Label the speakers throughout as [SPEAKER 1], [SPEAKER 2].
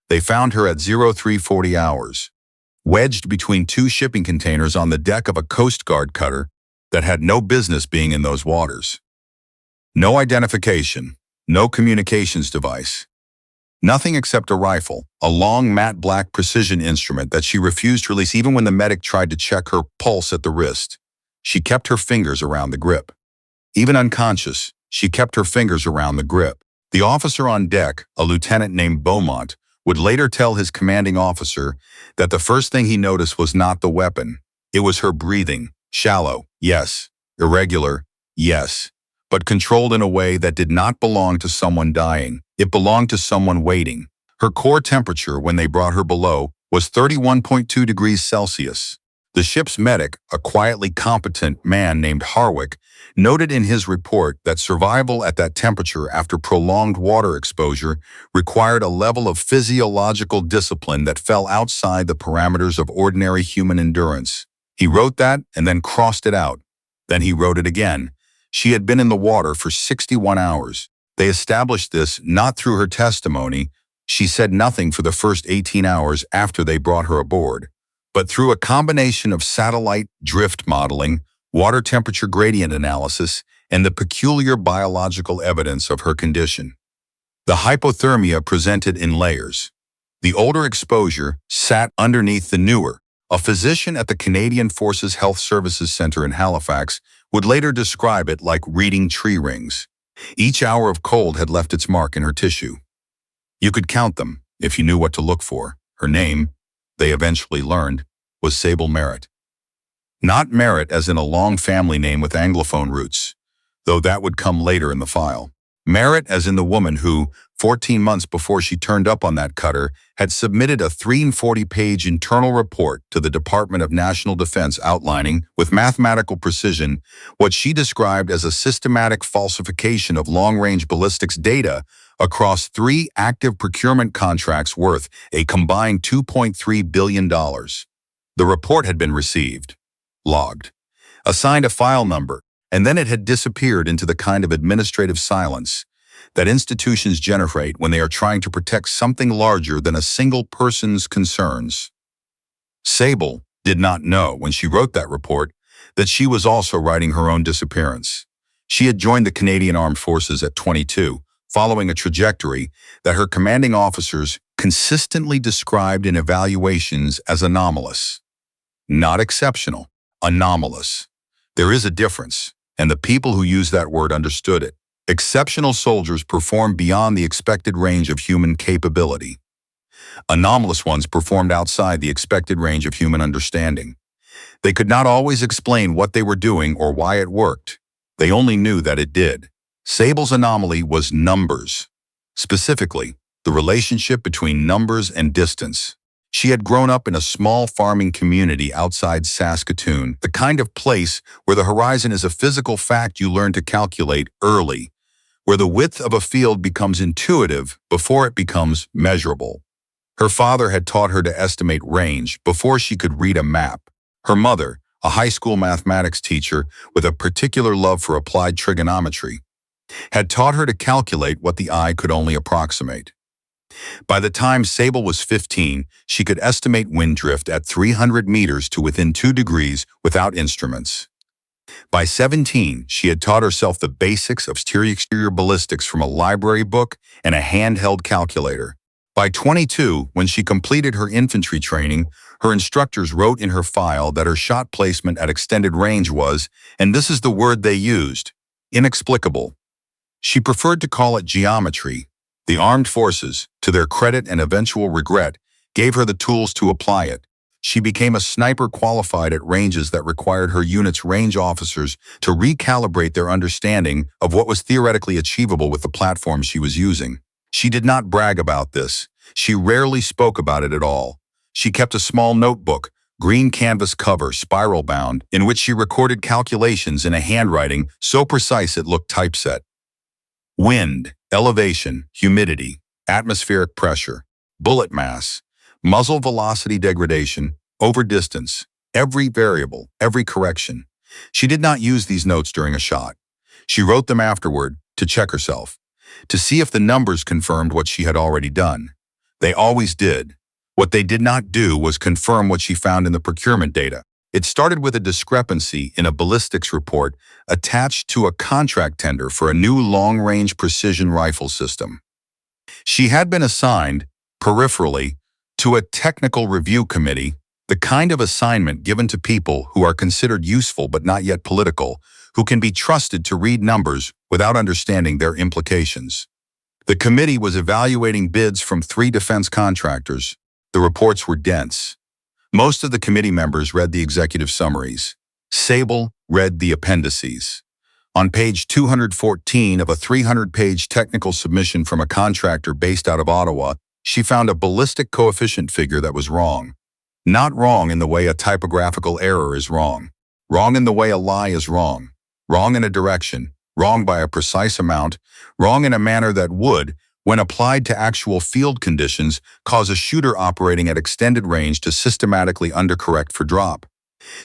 [SPEAKER 1] They found her at 0340 hours, wedged between two shipping containers on the deck of a Coast Guard cutter that had no business being in those waters. No identification, no communications device. Nothing except a rifle, a long matte black precision instrument that she refused to release even when the medic tried to check her pulse at the wrist. She kept her fingers around the grip. Even unconscious, she kept her fingers around the grip. The officer on deck, a lieutenant named Beaumont, would later tell his commanding officer that the first thing he noticed was not the weapon. It was her breathing. Shallow, yes. Irregular, yes. But controlled in a way that did not belong to someone dying. It belonged to someone waiting. Her core temperature when they brought her below was 31.2 degrees Celsius. The ship's medic, a quietly competent man named Harwick, noted in his report that survival at that temperature after prolonged water exposure required a level of physiological discipline that fell outside the parameters of ordinary human endurance. He wrote that and then crossed it out. Then he wrote it again. She had been in the water for 61 hours. They established this not through her testimony. She said nothing for the first 18 hours after they brought her aboard, but through a combination of satellite drift modeling, water temperature gradient analysis, and the peculiar biological evidence of her condition. The hypothermia presented in layers. The older exposure sat underneath the newer. A physician at the Canadian Forces Health Services Center in Halifax would later describe it like reading tree rings. Each hour of cold had left its mark in her tissue. You could count them if you knew what to look for. Her name, they eventually learned, was Sable Merritt. Not Merritt as in a long family name with Anglophone roots, though that would come later in the file. Merritt as in the woman who, 14 months before she turned up on that cutter, had submitted a 340-page internal report to the Department of National Defense outlining, with mathematical precision, what she described as a systematic falsification of long-range ballistics data across 3 active procurement contracts worth a combined $2.3 billion. The report had been received, logged, assigned a file number, and then it had disappeared into the kind of administrative silence that institutions generate when they are trying to protect something larger than a single person's concerns. Sable did not know when she wrote that report that she was also writing her own disappearance. She had joined the Canadian Armed Forces at 22, following a trajectory that her commanding officers consistently described in evaluations as anomalous. Not exceptional, anomalous. There is a difference, and the people who used that word understood it. Exceptional soldiers performed beyond the expected range of human capability. Anomalous ones performed outside the expected range of human understanding. They could not always explain what they were doing or why it worked. They only knew that it did. Sable's anomaly was numbers. Specifically, the relationship between numbers and distance. She had grown up in a small farming community outside Saskatoon, the kind of place where the horizon is a physical fact you learn to calculate early, where the width of a field becomes intuitive before it becomes measurable. Her father had taught her to estimate range before she could read a map. Her mother, a high school mathematics teacher with a particular love for applied trigonometry, had taught her to calculate what the eye could only approximate. By the time Sable was 15, she could estimate wind drift at 300 meters to within 2 degrees without instruments. By 17, she had taught herself the basics of exterior ballistics from a library book and a handheld calculator. By 22, when she completed her infantry training, her instructors wrote in her file that her shot placement at extended range was, and this is the word they used, inexplicable. She preferred to call it geometry. The armed forces, to their credit and eventual regret, gave her the tools to apply it. She became a sniper qualified at ranges that required her unit's range officers to recalibrate their understanding of what was theoretically achievable with the platform she was using. She did not brag about this. She rarely spoke about it at all. She kept a small notebook, green canvas cover, spiral bound, in which she recorded calculations in a handwriting so precise it looked typeset. Wind, elevation, humidity, atmospheric pressure, bullet mass, muzzle velocity degradation, over distance, every variable, every correction. She did not use these notes during a shot. She wrote them afterward to check herself, to see if the numbers confirmed what she had already done. They always did. What they did not do was confirm what she found in the procurement data. It started with a discrepancy in a ballistics report attached to a contract tender for a new long-range precision rifle system. She had been assigned, peripherally, to a technical review committee, the kind of assignment given to people who are considered useful but not yet political, who can be trusted to read numbers without understanding their implications. The committee was evaluating bids from 3 defense contractors. The reports were dense. Most of the committee members read the executive summaries. Sable read the appendices. On page 214 of a 300-page technical submission from a contractor based out of Ottawa, she found a ballistic coefficient figure that was wrong. Not wrong in the way a typographical error is wrong. Wrong in the way a lie is wrong. Wrong in a direction. Wrong by a precise amount. Wrong in a manner that would, when applied to actual field conditions, cause a shooter operating at extended range to systematically undercorrect for drop.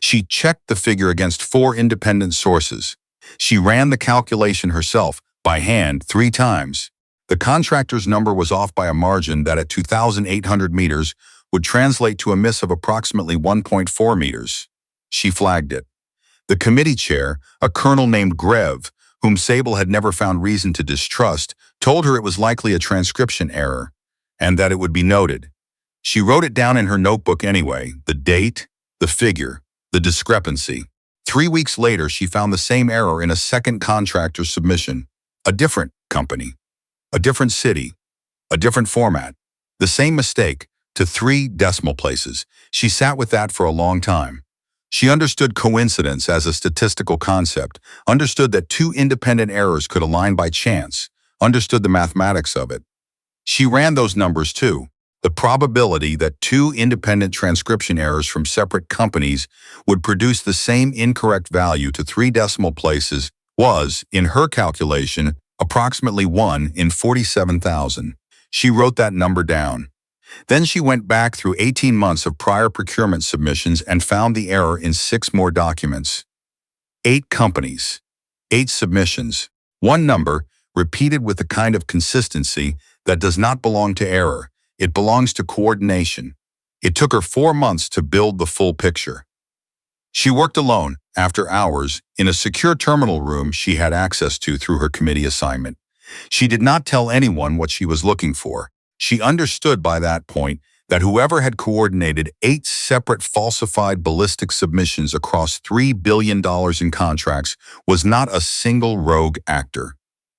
[SPEAKER 1] She checked the figure against 4 independent sources. She ran the calculation herself, by hand, 3 times. The contractor's number was off by a margin that at 2,800 meters would translate to a miss of approximately 1.4 meters. She flagged it. The committee chair, a colonel named Grev, whom Sable had never found reason to distrust, told her it was likely a transcription error, and that it would be noted. She wrote it down in her notebook anyway, the date, the figure, the discrepancy. 3 weeks later, she found the same error in a second contractor's submission. A different company, a different city, a different format. The same mistake, to 3 decimal places. She sat with that for a long time. She understood coincidence as a statistical concept, understood that 2 independent errors could align by chance, understood the mathematics of it. She ran those numbers too. The probability that 2 independent transcription errors from separate companies would produce the same incorrect value to 3 decimal places was, in her calculation, approximately 1 in 47,000. She wrote that number down. Then she went back through 18 months of prior procurement submissions and found the error in 6 more documents. 8 companies, 8 submissions, 1 number, repeated with the kind of consistency that does not belong to error. It belongs to coordination. It took her 4 months to build the full picture. She worked alone, after hours, in a secure terminal room she had access to through her committee assignment. She did not tell anyone what she was looking for. She understood by that point that whoever had coordinated 8 separate falsified ballistic submissions across $3 billion in contracts was not a single rogue actor.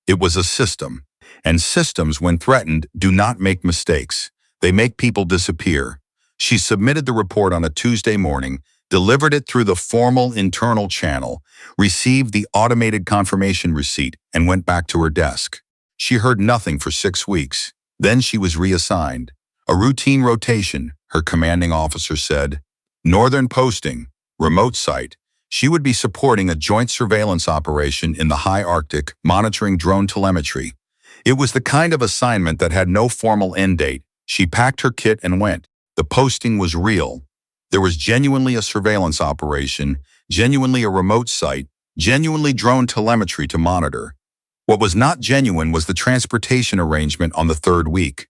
[SPEAKER 1] It was a system, and systems, when threatened, do not make mistakes. They make people disappear. She submitted the report on a Tuesday morning, delivered it through the formal internal channel, received the automated confirmation receipt, and went back to her desk. She heard nothing for 6 weeks. Then she was reassigned. A routine rotation, her commanding officer said. Northern posting, remote site. She would be supporting a joint surveillance operation in the high Arctic, monitoring drone telemetry. It was the kind of assignment that had no formal end date. She packed her kit and went. The posting was real. There was genuinely a surveillance operation, genuinely a remote site, genuinely drone telemetry to monitor. What was not genuine was the transportation arrangement on the 3rd week.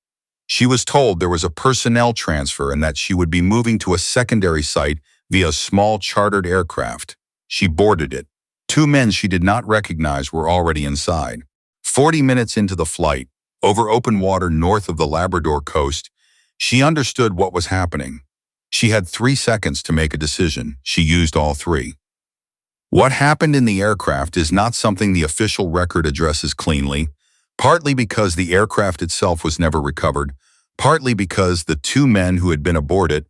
[SPEAKER 1] She was told there was a personnel transfer and that she would be moving to a secondary site via a small chartered aircraft. She boarded it. 2 men she did not recognize were already inside. 40 minutes into the flight, over open water north of the Labrador coast, she understood what was happening. She had 3 seconds to make a decision. She used all 3. What happened in the aircraft is not something the official record addresses cleanly, partly because the aircraft itself was never recovered, partly because the 2 men who had been aboard it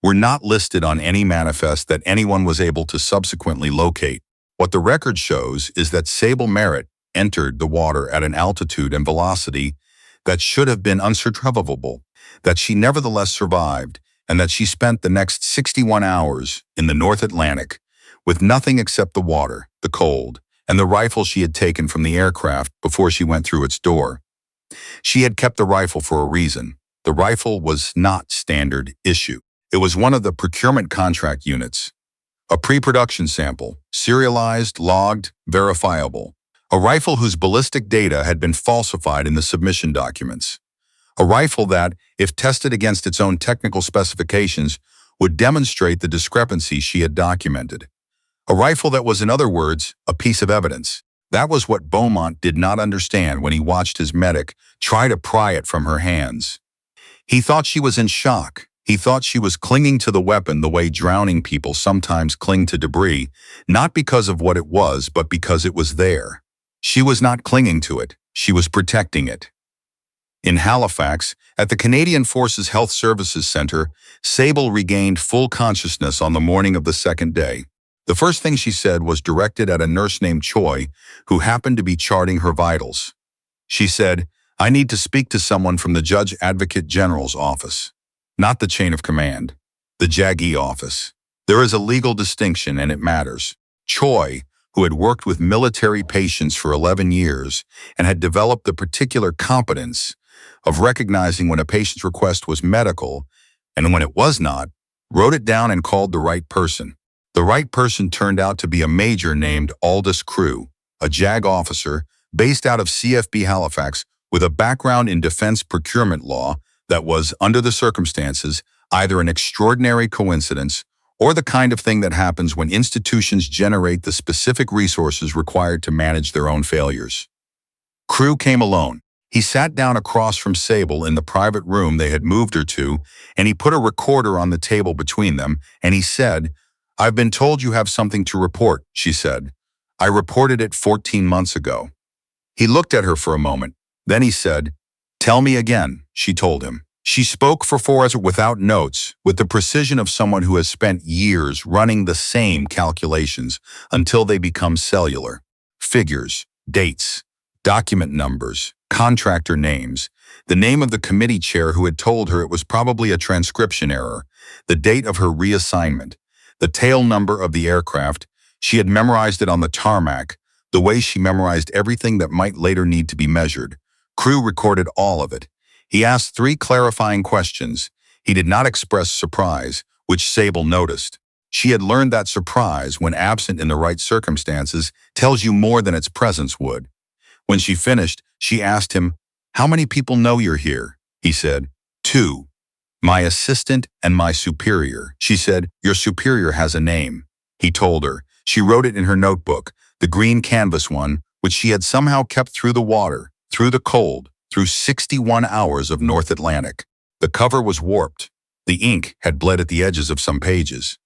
[SPEAKER 1] were not listed on any manifest that anyone was able to subsequently locate. What the record shows is that Sable Merritt entered the water at an altitude and velocity that should have been unsurvivable, that she nevertheless survived, and that she spent the next 61 hours in the North Atlantic with nothing except the water, the cold, and the rifle she had taken from the aircraft before she went through its door. She had kept the rifle for a reason. The rifle was not standard issue. It was one of the procurement contract units. A pre-production sample, serialized, logged, verifiable. A rifle whose ballistic data had been falsified in the submission documents. A rifle that, if tested against its own technical specifications, would demonstrate the discrepancy she had documented. A rifle that was, in other words, a piece of evidence. That was what Beaumont did not understand when he watched his medic try to pry it from her hands. He thought she was in shock. He thought she was clinging to the weapon the way drowning people sometimes cling to debris, not because of what it was, but because it was there. She was not clinging to it. She was protecting it. In Halifax, at the Canadian Forces Health Services Center, Sable regained full consciousness on the morning of the second day. The first thing she said was directed at a nurse named Choi, who happened to be charting her vitals. She said, "I need to speak to someone from the Judge Advocate General's office." Not the chain of command, the JAGE office. There is a legal distinction, and it matters. Choi, who had worked with military patients for 11 years and had developed the particular competence of recognizing when a patient's request was medical and when it was not, wrote it down and called the right person. The right person turned out to be a major named Aldous Crew, a JAG officer based out of CFB Halifax with a background in defense procurement law that was, under the circumstances, either an extraordinary coincidence or the kind of thing that happens when institutions generate the specific resources required to manage their own failures. Crew came alone. He sat down across from Sable in the private room they had moved her to, and he put a recorder on the table between them, and he said, "I've been told you have something to report," she said. "I reported it 14 months ago." He looked at her for a moment. Then he said, "Tell me again," she told him. She spoke for 4 hours without notes, with the precision of someone who has spent years running the same calculations until they become cellular. Figures, dates, document numbers, contractor names, the name of the committee chair who had told her it was probably a transcription error, the date of her reassignment, the tail number of the aircraft. She had memorized it on the tarmac, the way she memorized everything that might later need to be measured. Crew recorded all of it. He asked 3 clarifying questions. He did not express surprise, which Sable noticed. She had learned that surprise, when absent in the right circumstances, tells you more than its presence would. When she finished, she asked him, "How many people know you're here?" He said, "2. My assistant and my superior." She said, "Your superior has a name." He told her. She wrote it in her notebook, the green canvas one, which she had somehow kept through the water, through the cold, through 61 hours of North Atlantic. The cover was warped. The ink had bled at the edges of some pages.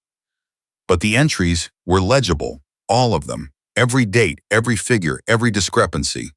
[SPEAKER 1] But the entries were legible, all of them, every date, every figure, every discrepancy.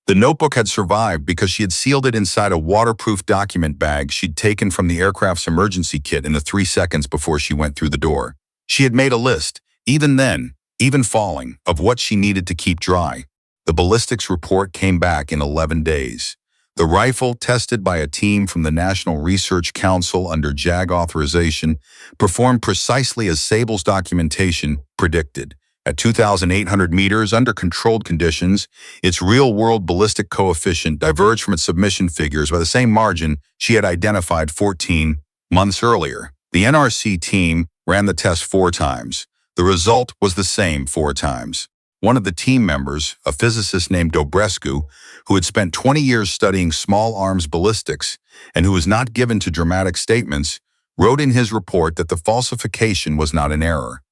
[SPEAKER 1] The notebook had survived because she had sealed it inside a waterproof document bag she'd taken from the aircraft's emergency kit in the 3 seconds before she went through the door. She had made a list, even then, even falling, of what she needed to keep dry. The ballistics report came back in 11 days. The rifle, tested by a team from the National Research Council under JAG authorization, performed precisely as Sable's documentation predicted. At 2,800 meters under controlled conditions, its real-world ballistic coefficient diverged from its submission figures by the same margin she had identified 14 months earlier. The NRC team ran the test 4 times. The result was the same 4 times. One of the team members, a physicist named Dobrescu, who had spent 20 years studying small arms ballistics and who was not given to dramatic statements, wrote in his report that the falsification was not an error.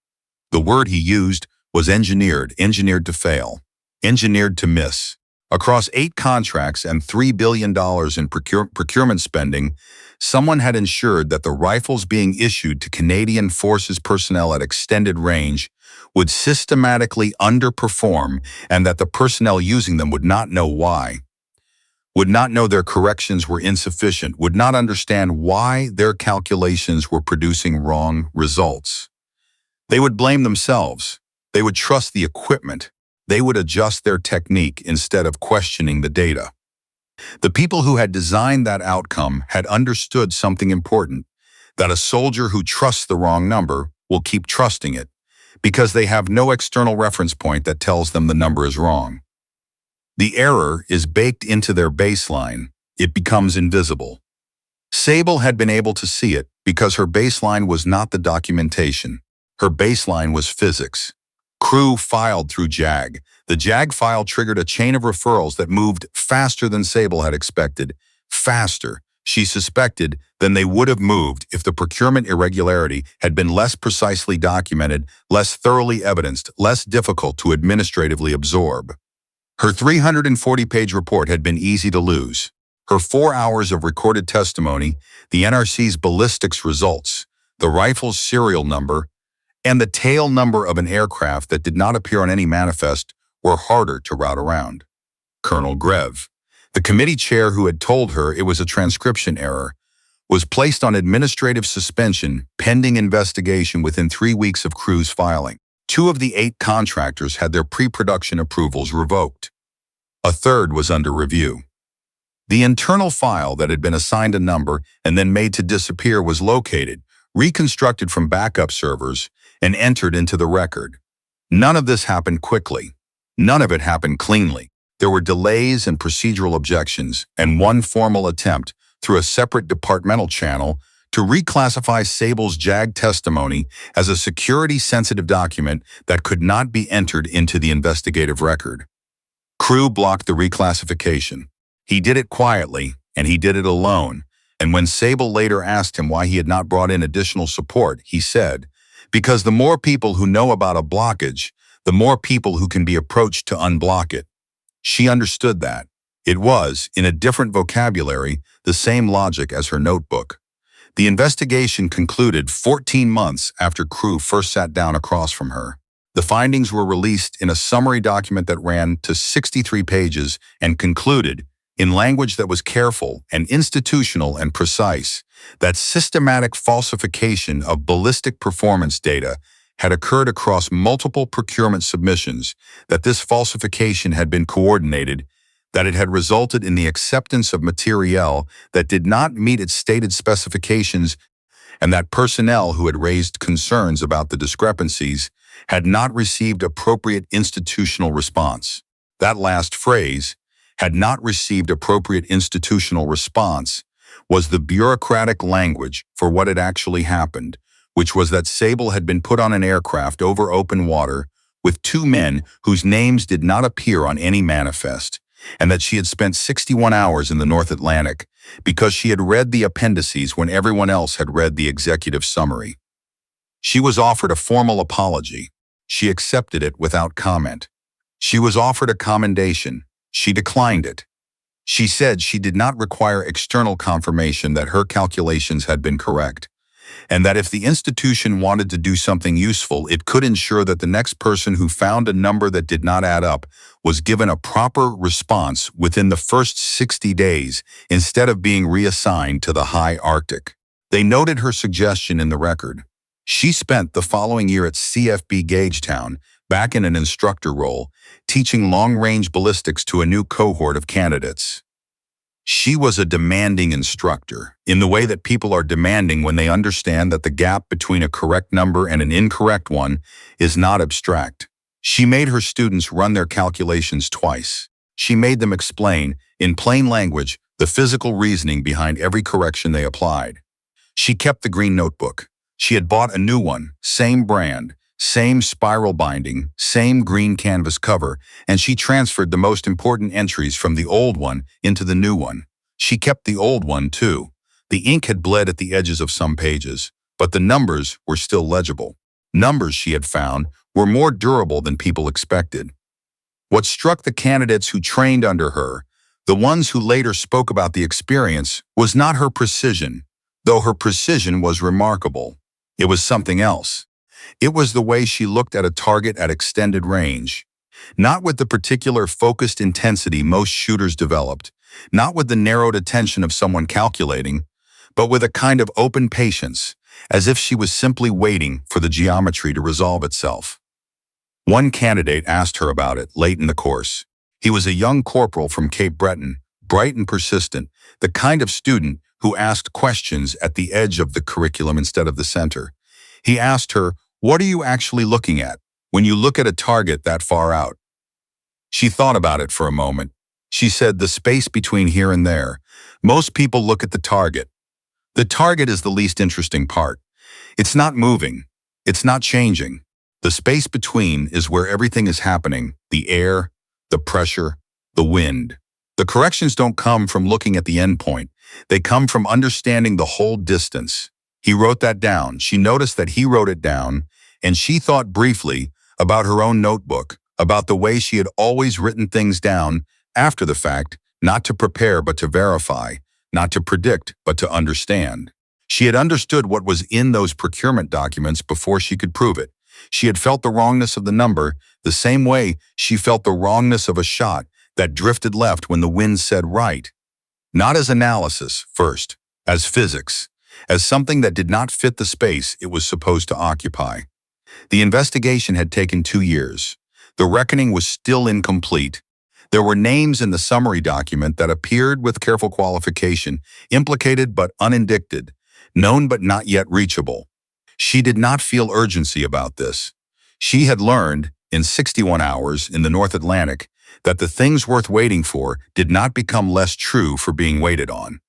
[SPEAKER 1] The word he used was engineered to fail, engineered to miss. Across 8 contracts and $3 billion in procurement spending, someone had ensured that the rifles being issued to Canadian Forces personnel at extended range would systematically underperform, and that the personnel using them would not know why, would not know their corrections were insufficient, would not understand why their calculations were producing wrong results. They would blame themselves. They would trust the equipment. They would adjust their technique instead of questioning the data. The people who had designed that outcome had understood something important, that a soldier who trusts the wrong number will keep trusting it, because they have no external reference point that tells them the number is wrong. The error is baked into their baseline. It becomes invisible. Sable had been able to see it because her baseline was not the documentation. Her baseline was physics. Crew filed through JAG. The JAG file triggered a chain of referrals that moved faster than Sable had expected. faster, she suspected, than they would have moved if the procurement irregularity had been less precisely documented, less thoroughly evidenced, less difficult to administratively absorb. Her 340-page report had been easy to lose. Her 4 hours of recorded testimony, the NRC's ballistics results, the rifle's serial number, and the tail number of an aircraft that did not appear on any manifest were harder to route around. Colonel Greve, the committee chair who had told her it was a transcription error, was placed on administrative suspension pending investigation within 3 weeks of Crew's filing. 2 of the 8 contractors had their pre-production approvals revoked. A third was under review. The internal file that had been assigned a number and then made to disappear was located, reconstructed from backup servers, and entered into the record. None of this happened quickly. None of it happened cleanly. There were delays and procedural objections, and one formal attempt, through a separate departmental channel, to reclassify Sable's JAG testimony as a security-sensitive document that could not be entered into the investigative record. Crew blocked the reclassification. He did it quietly, and he did it alone, and when Sable later asked him why he had not brought in additional support, he said, "Because the more people who know about a blockage, the more people who can be approached to unblock it." She understood that. It was, in a different vocabulary, the same logic as her notebook. The investigation concluded 14 months after Crew first sat down across from her. The findings were released in a summary document that ran to 63 pages and concluded, in language that was careful and institutional and precise, that systematic falsification of ballistic performance data had occurred across multiple procurement submissions, that this falsification had been coordinated, that it had resulted in the acceptance of materiel that did not meet its stated specifications, and that personnel who had raised concerns about the discrepancies had not received appropriate institutional response. That last phrase, had not received appropriate institutional response, was the bureaucratic language for what had actually happened, which was that Sable had been put on an aircraft over open water with 2 men whose names did not appear on any manifest, and that she had spent 61 hours in the North Atlantic because she had read the appendices when everyone else had read the executive summary. She was offered a formal apology. She accepted it without comment. She was offered a commendation. She declined it. She said she did not require external confirmation that her calculations had been correct, and that if the institution wanted to do something useful, it could ensure that the next person who found a number that did not add up was given a proper response within the first 60 days instead of being reassigned to the high Arctic. They noted her suggestion in the record. She spent the following year at CFB Gagetown, back in an instructor role, teaching long-range ballistics to a new cohort of candidates. She was a demanding instructor, in the way that people are demanding when they understand that the gap between a correct number and an incorrect one is not abstract. She made her students run their calculations twice. She made them explain, in plain language, the physical reasoning behind every correction they applied. She kept the green notebook. She had bought a new one, same brand, same spiral binding, same green canvas cover, and she transferred the most important entries from the old one into the new one. She kept the old one, too. The ink had bled at the edges of some pages, but the numbers were still legible. Numbers, she had found, were more durable than people expected. What struck the candidates who trained under her, the ones who later spoke about the experience, was not her precision, though her precision was remarkable. It was something else. It was the way she looked at a target at extended range. Not with the particular focused intensity most shooters developed, not with the narrowed attention of someone calculating, but with a kind of open patience, as if she was simply waiting for the geometry to resolve itself. One candidate asked her about it late in the course. He was a young corporal from Cape Breton, bright and persistent, the kind of student who asked questions at the edge of the curriculum instead of the center. He asked her, "What are you actually looking at when you look at a target that far out?" She thought about it for a moment. She said, "The space between here and there. Most people look at the target. The target is the least interesting part. It's not moving. It's not changing. The space between is where everything is happening, the air, the pressure, the wind. The corrections don't come from looking at the endpoint. They come from understanding the whole distance. He wrote that down. She noticed that he wrote it down, and she thought briefly about her own notebook, about the way she had always written things down after the fact, not to prepare but to verify, not to predict but to understand. She had understood what was in those procurement documents before she could prove it. She had felt the wrongness of the number the same way she felt the wrongness of a shot that drifted left when the wind said right. Not as analysis, first, as physics, as something that did not fit the space it was supposed to occupy. The investigation had taken 2 years. The reckoning was still incomplete. There were names in the summary document that appeared with careful qualification, implicated but unindicted, known but not yet reachable. She did not feel urgency about this. She had learned, in 61 hours in the North Atlantic, that the things worth waiting for did not become less true for being waited on.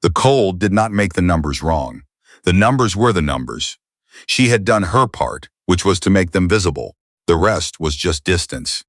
[SPEAKER 1] The cold did not make the numbers wrong. The numbers were the numbers. She had done her part, which was to make them visible. The rest was just distance.